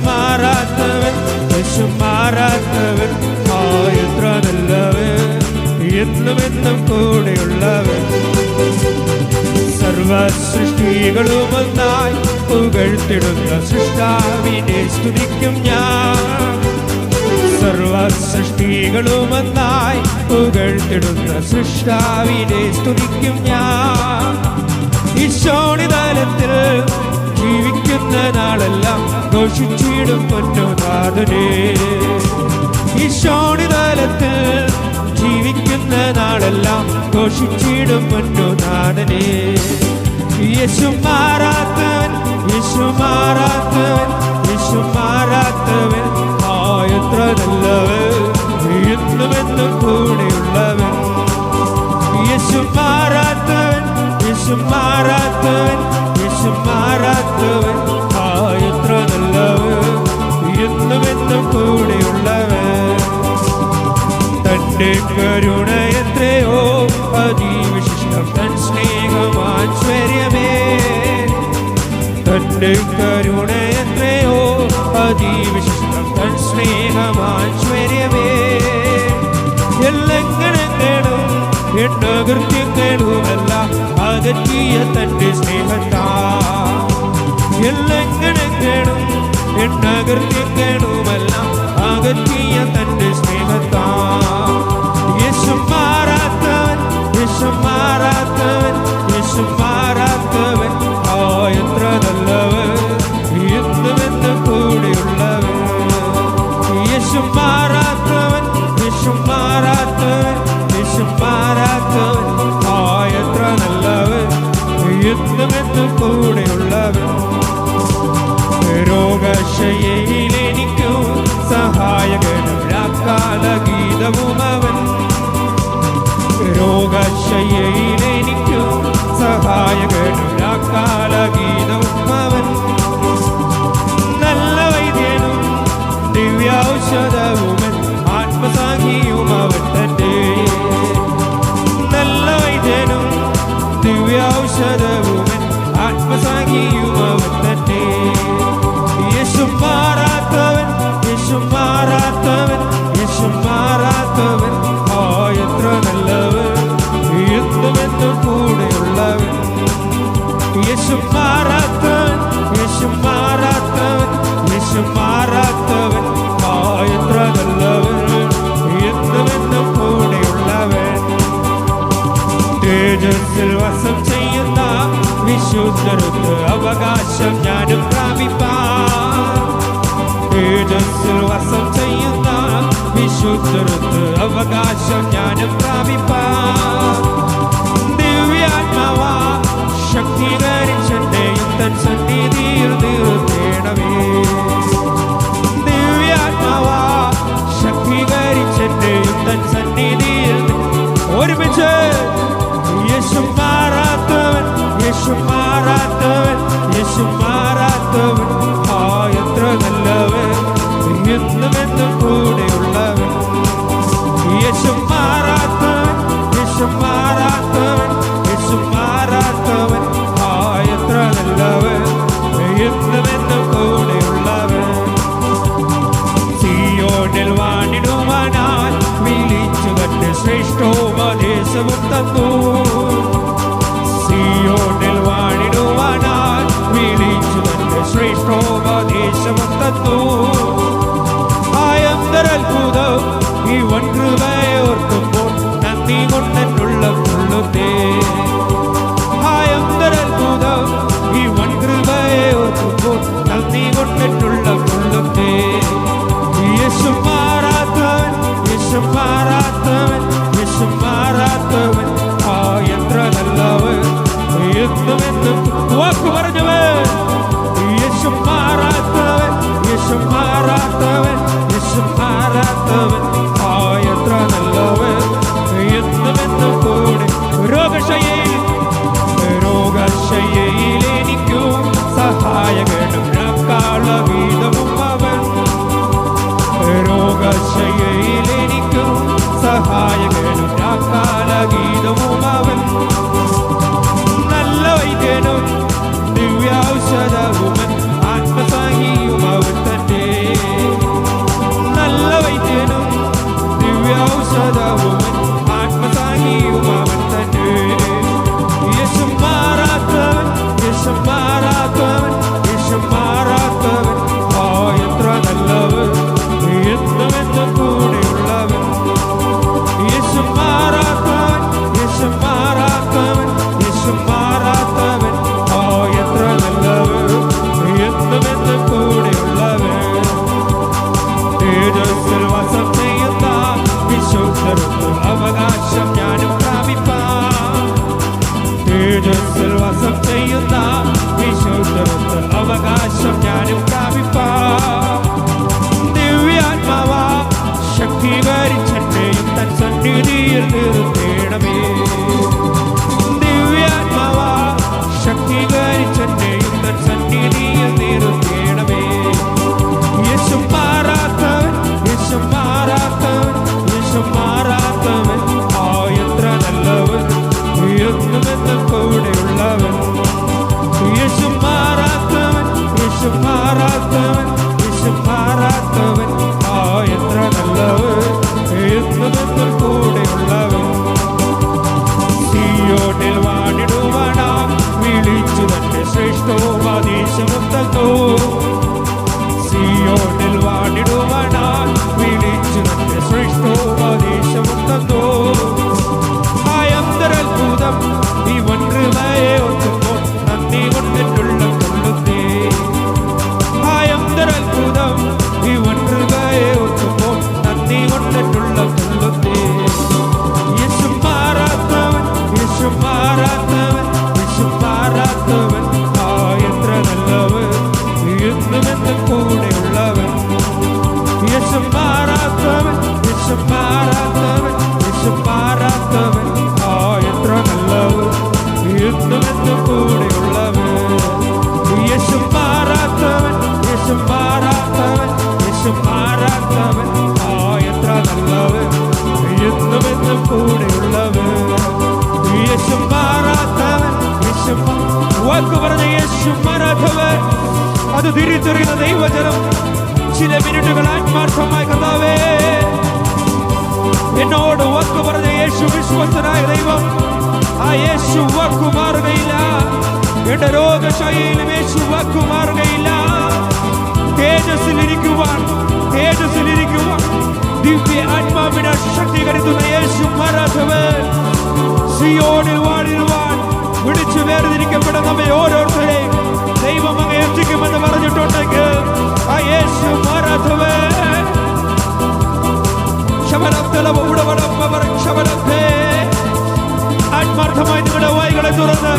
മാറാത്തവൻ, യേശു മാറാത്തവൻ, എത്ര നല്ലവൻ, എന്നും എന്നും കൂടെയുള്ളവൻ. സർവ സൃഷ്ടികളും ഒന്നായി പുകഴ്ത്തിടുന്ന സൃഷ്ടാവിനെ സ്തുതിക്കും ഞാൻ. സർവ സൃഷ്ടികളും ഒന്നായി പുകഴ്ത്തിടുന്ന സൃഷ്ടാവിനെ സ്തുതിക്കും ഞാൻ. ഈശോണിതലത്തിൽ ജീവിക്കുന്ന നാളെല്ലാം ഘോഷിച്ചിടും പൊന്നുനാഥനെ. ഈശോണിതലത്തിൽ ജീവിക്കുന്ന നാളെല്ലാം ഘോഷിച്ചിടും പൊന്നുനാഥനെ. യേശു മാറാത്തവൻ, യേശു മാറാത്തവൻ, യേശു മാറാത്തവൻ, എത്ര നല്ലവൻ, എന്നും എന്നും കൂടെയുള്ളവൻ. യേശു മാറാത്തവൻ, യേശു മാറാത്തവൻ, യേശു മാറാത്തവൻ, എത്ര നല്ലവൻ, എന്നും എന്നും കൂടെയുള്ളവൻ. തന്റെ കരുണ എത്രയോ അതിവിശിഷ്ടം, തൻ സ്നേഹമാശ്ചര്യമേ. തന്റെ കരുണ എത്രയോ അതിവിശിഷ്ടം, തൻ സ്നേഹമാശ്ചര്യമേ. എല്ലങ്ങണങ്ങളും എണ്ണകൃത്യങ്ങളുമെല്ലാം അകറ്റിയ തന്റെ സ്നേഹത്താ. എല്ലങ്ങണങ്ങളും എണ്ണകൃത്യങ്ങളുമെല്ലാം അകറ്റിയ തന്റെ സ്നേഹത്താ. യേശു മാറാത്തവൻ, യേശു മാറാത്തവൻ, യേശു മാറാത്തവൻ, എത്ര നല്ലവൻ, എന്നും എന്നും കൂടെയുള്ളവൻ. യേശു മാറാത്തവൻ, യേശു മാറാത്തവൻ, യേശു മാറാത്തവൻ, എത്ര നല്ലവൻ, എന്നും എന്നും കൂടെയുള്ളവൻ. രോഗശയ്യയിലെനിക്കു സഹായകനും രാക്കാലഗീതവും അവൻ. രോഗശയ്യയിലെനിക്കു സഹായകനും രാക്കാലഗീതവും അവൻ. നല്ല വൈദ്യനും ദിവ്യൗഷധവുമൻ, ആത്മസാഖിയും അവൻ തന്നെ. നല്ല വൈദ്യനും ദിവ്യൗഷധവുമൻ, ആത്മസാഖിയും അവൻ തന്നെ. യേശു മാറാത്തവൻ, യേശു മാറാത്തവൻ, യേശു മാറാത്തവൻ, എത്ര നല്ലവൻ, എന്നും എന്നും കൂടെയുള്ളവൻ. യേശു മാറാത്തവൻ, യേശു മാറാത്തവൻ, യേശു മാറാത്തവൻ, എത്ര നല്ലവൻ, എന്നും എന്നും കൂടെയുള്ളവൻ. തേജസ്സിൽ വാസം ചെയ്യുന്ന വിശുദ്ധർക്ക് അവകാശം ഞാനും പ്രാപിപ്പാൻ. തേജസ്സിൽ വാസം ചെയ്യുന്ന വിശുദ്ധർക്ക് അവകാശം ഞാനും പ്രാപിപ്പാൻ. ദിവ്യാത്മാവാ ശക്തീകരിച്ചെന്നെയും തൻ സന്നിധിയിൽ നിർത്തേണമേ. ദിവ്യാത്മാവാ ശക്തീകരിച്ചെന്നെയും തൻ സന്നിധിയിൽ. ഒരുമിച്ച് യേശു മാറാത്തവൻ, യേശു മാറാത്തവൻ, യേശു മാറാത്തവൻ, എത്ര നല്ലവൻ, എന്നും എന്നും കൂടെയുള്ളവൻ. യേശു മാറാത്തവൻ, യേശു മാറാത്തവൻ, യേശു മാറാത്തവൻ, എത്ര നല്ലവൻ, എന്നും എന്നും കൂടെയുള്ളവൻ. സിയോനിൽ വാണിടുവാനായി വിളിച്ചു കണ്ട് ശ്രേഷ്ഠോപദേശവും തന്നു. സിയോനിൽ വാണിടുവാനായി വിളിച്ചു കണ്ട് ശ്രേഷ്ഠോപദേശവും തന്നു. അത്ഭുതം ഈ വൻകൃപയെ ഓർക്കുമ്പോൾ നന്ദി കൊണ്ടെന്നുള്ള കൊള്ളുന്നേ. അത്ഭുതം ഈ വൻകൃപയെ ഓർക്കുമ്പോൾ നന്ദി കൊണ്ടെന്നുള്ള കൊള്ളുന്നേ. യേശു മാറാത്തവൻ, യേശു മാറാത്തവൻ, യേശു മാറാത്തവൻ, എത്ര നല്ലവൻ, എന്നും എന്നും വാക്കു പറഞ്ഞവൻ. യേശു മാറാത്തവൻ, യേശു മാറാ എന്നുമെന്നും കൂടെയുള്ളവൻ. യേശു മാറാത്തവൻ, യേശു മാറാത്തവൻ, യേശു മാറാത്തവൻ. ആ എത്ര നല്ലവൻ, എന്നുമെന്നും കൂടെയുള്ളവൻ. യേശു മാറാത്തവൻ, യേശു മാറാത്തവൻ, യേശു മാറാത്തവൻ. ആ എത്ര നല്ലവൻ, എന്നുമെന്നും കൂടെയുള്ളവൻ. യേശു മാറാത്തവൻ, യേശു വാക്ക് പറഞ്ഞ യേശു മാറാത്തവൻ. അത് തിരിച്ചറിയുന്ന ദൈവജനം ചില മിനിറ്റുകൾ ആത്മാർത്ഥമായി കർത്താവേ എന്നോട് വാക്ക് പറഞ്ഞ യേശു വിശ്വസ്തനായ ദൈവം. ആ യേശു വാക്കു മാറുകയില്ല. എന്റെ രോഗശൈലിയും യേശു വാക്കു മാറുകയില്ല. തേജസ്സിലിരിക്കുവാൻ ദിവ്യ ആത്മാവിനെ ശക്തീകരിക്കുന്ന യേശു മാറാത്തവൻ. സിയോനിൽ വാഴുവാൻ വിളിച്ചു വേർതിരിക്കപ്പെടുന്ന നമ്മെ ഓരോരുത്തരെയും ദൈവം അങ്ങ് എത്തിക്കുമെന്ന് പറഞ്ഞിട്ടുണ്ടെങ്കിൽ ആ യേശു മാറാത്തവൻ. ആത്മാർത്ഥമായി നിങ്ങളുടെ വായികളെ തുറന്ന്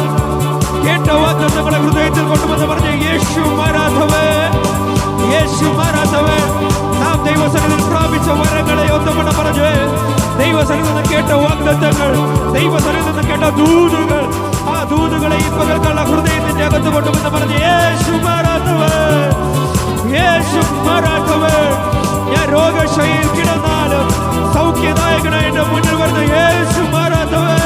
കേട്ട വാക്ക് നിങ്ങളുടെ ഹൃദയത്തിൽ കൊണ്ടുവന്ന് പറഞ്ഞ യേശു മാറാത്തവൻ, യേശു മാറാത്തവൻ. നാം ദൈവസന്നിധിയിൽ പ്രാപിച്ച വരങ്ങളെ ഒന്നുകൊണ്ട് പറഞ്ഞ് ദൈവസന്നിധിയിൽ നിന്ന് കേട്ട വാഗ്ദത്തങ്ങൾ, ദൈവസന്നിധിയിൽ നിന്ന് കേട്ട ദൂതുകൾ, ആ ദൂതുകളെ ഈ പകൽക്കുള്ള ഹൃദയത്തിന്റെ അകത്ത് കൊണ്ടുവന്ന് പറഞ്ഞ് യേശു മാറാത്തവൻ, യേശു മാറാത്തവൻ. ഞാൻ രോഗശൈലിയിൽ കിടന്നാലും സൗഖ്യദായകനായി എന്റെ മുന്നിൽ വരുന്ന യേശു മാറാത്തവൻ.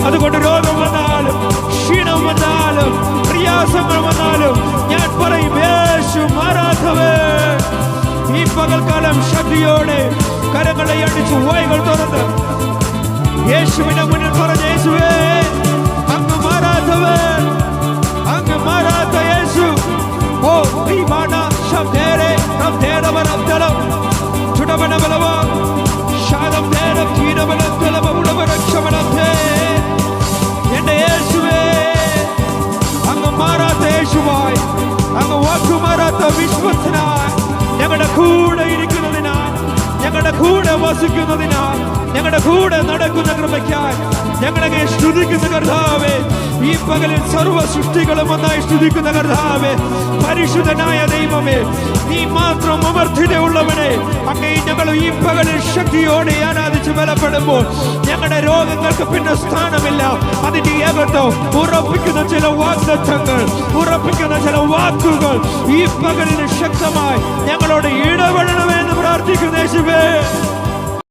അതുകൊണ്ട് രോഗം വന്നാലും ക്ഷീണം വന്നാലും പ്രയാസങ്ങൾ വന്നാലും ഞാൻ പറയും യേശു മാറാത്തവൻ. ഈ പകൽക്കാലം ശക്തിയോടെ കരങ്ങളെ അടിച്ച് വായ്കൾ തുറന്ന് യേശുവിന്റെ മുന്നിൽ പറഞ്ഞ യേശുവേ അങ്ങ് മാറാത്തവൻ, അങ്ങ് മാറാത്ത യേശു. ഓ ദൈവാന ശബ്ദേരെ റബ്ദേരവരബ്ദലം ചുടവനബലവ ശാദം ദേരം കീരവനബ്ദലവ ഉടവരക്ഷവനബ്ദേ. എന്റെ യേശുവേ അങ്ങ് മാറാത്ത യേശുവായി, അങ്ങ് വാക്കുമാറാത്ത വിശ്വസനായി ഞങ്ങളുടെ കൂടെ ഇരിക്കുന്നതിനാൽ, ഞങ്ങളുടെ കൂടെ വസിക്കുന്നതിനാൽ, ഞങ്ങളുടെ കൂടെ നടക്കുന്ന കൃപയ്ക്കായി ഞങ്ങളെ സ്തുതിക്കുന്ന കർത്താവേ. ഈ പകലിൽ സർവ്വ സൃഷ്ടികളും ഒന്നായി സ്തുതിക്കുന്ന കർത്താവേ, പരിശുദ്ധനായ ദൈവമേ, നീ മാത്രം അമർത്യതയുള്ളവനെ. അങ്ങേ ഞങ്ങൾ ഈ പകലിൽ ശക്തിയോടെ ആരാധിച്ച് ബലപ്പെടുമ്പോൾ ഞങ്ങളുടെ രോഗങ്ങൾക്ക് പിന്നെ സ്ഥാനമില്ല. അതിന്റെ അകത്ത് ഉറപ്പിക്കുന്ന ചില വാഗ്ദത്തങ്ങൾ, ഉറപ്പിക്കുന്ന ചില വാക്കുകൾ ഈ പകലിൽ ശക്തമായി ഞങ്ങളോട് ഇടപെടണമെന്ന് പ്രാർത്ഥിക്കുന്ന യേശുവേ.